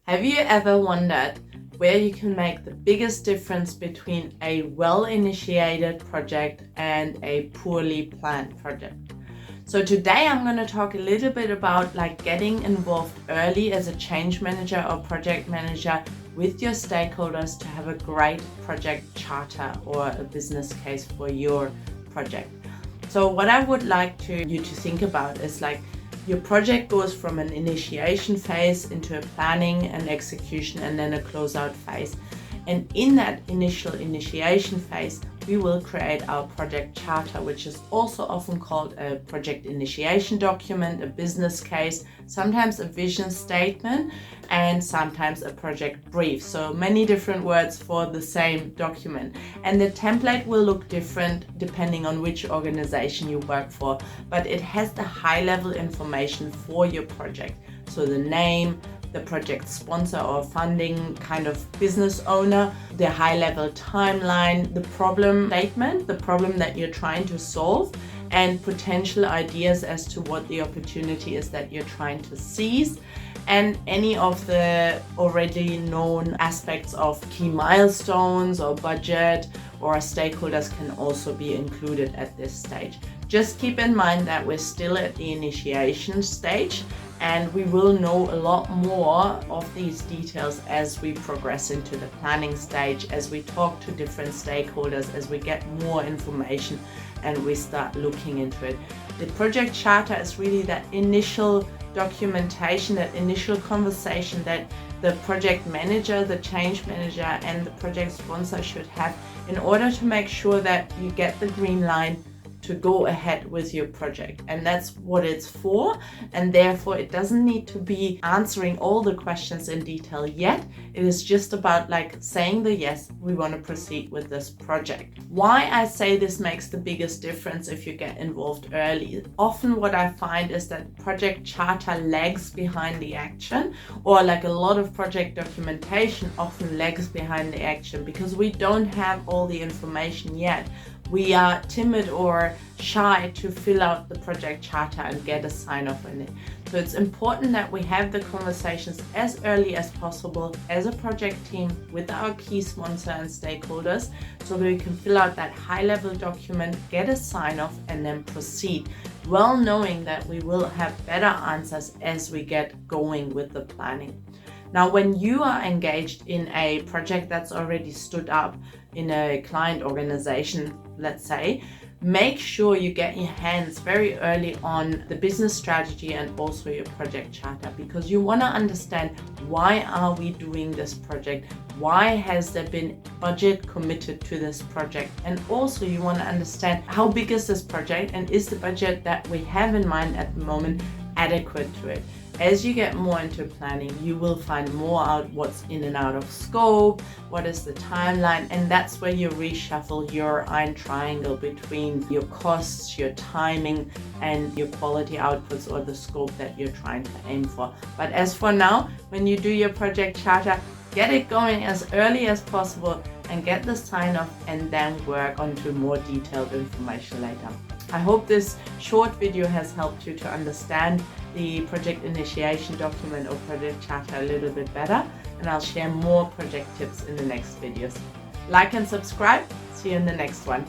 Have you ever wondered where you can make the biggest difference between a well-initiated project and a poorly planned project? So today I'm going to talk a little bit about getting involved early as a change manager or project manager with your stakeholders to have a great project charter or a business case for your project. So what I would like you to think about is your project goes from an initiation phase into a planning and execution and then a closeout phase. And in that initial initiation phase, we will create our project charter, which is also often called a project initiation document, a business case, sometimes a vision statement, and sometimes a project brief. So many different words for the same document. And the template will look different depending on which organization you work for, but it has the high-level information for your project. So the name, the project sponsor or funding kind of business owner, the high-level timeline, the problem statement, the problem that you're trying to solve, and potential ideas as to what the opportunity is that you're trying to seize, and any of the already known aspects of key milestones or budget or stakeholders can also be included at this stage. Just keep in mind that we're still at the initiation stage, and we will know a lot more of these details as we progress into the planning stage, as we talk to different stakeholders, as we get more information and we start looking into it. The project charter is really that initial documentation, that initial conversation that the project manager, the change manager, and the project sponsor should have in order to make sure that you get the green line to go ahead with your project. And that's what it's for, and therefore it doesn't need to be answering all the questions in detail yet. It is just about saying the yes, we want to proceed with this project. Why I say this makes the biggest difference if you get involved early. Often what I find is that project charter lags behind the action, or a lot of project documentation often lags behind the action because we don't have all the information yet. We are timid or shy to fill out the project charter and get a sign-off on it. So it's important that we have the conversations as early as possible as a project team with our key sponsor and stakeholders, so that we can fill out that high-level document, get a sign-off, and then proceed, well knowing that we will have better answers as we get going with the planning. Now, when you are engaged in a project that's already stood up in a client organization, let's say, make sure you get your hands very early on the business strategy and also your project charter, because you want to understand, why are we doing this project? Why has there been budget committed to this project? And also you want to understand, how big is this project, and is the budget that we have in mind at the moment adequate to it? As you get more into planning, you will find more out what's in and out of scope, what is the timeline, and that's where you reshuffle your iron triangle between your costs, your timing, and your quality outputs or the scope that you're trying to aim for. But as for now, when you do your project charter, get it going as early as possible and get the sign off, and then work onto more detailed information later. I hope this short video has helped you to understand the project initiation document or project charter a little bit better, and I'll share more project tips in the next videos. Like and subscribe. See you in the next one.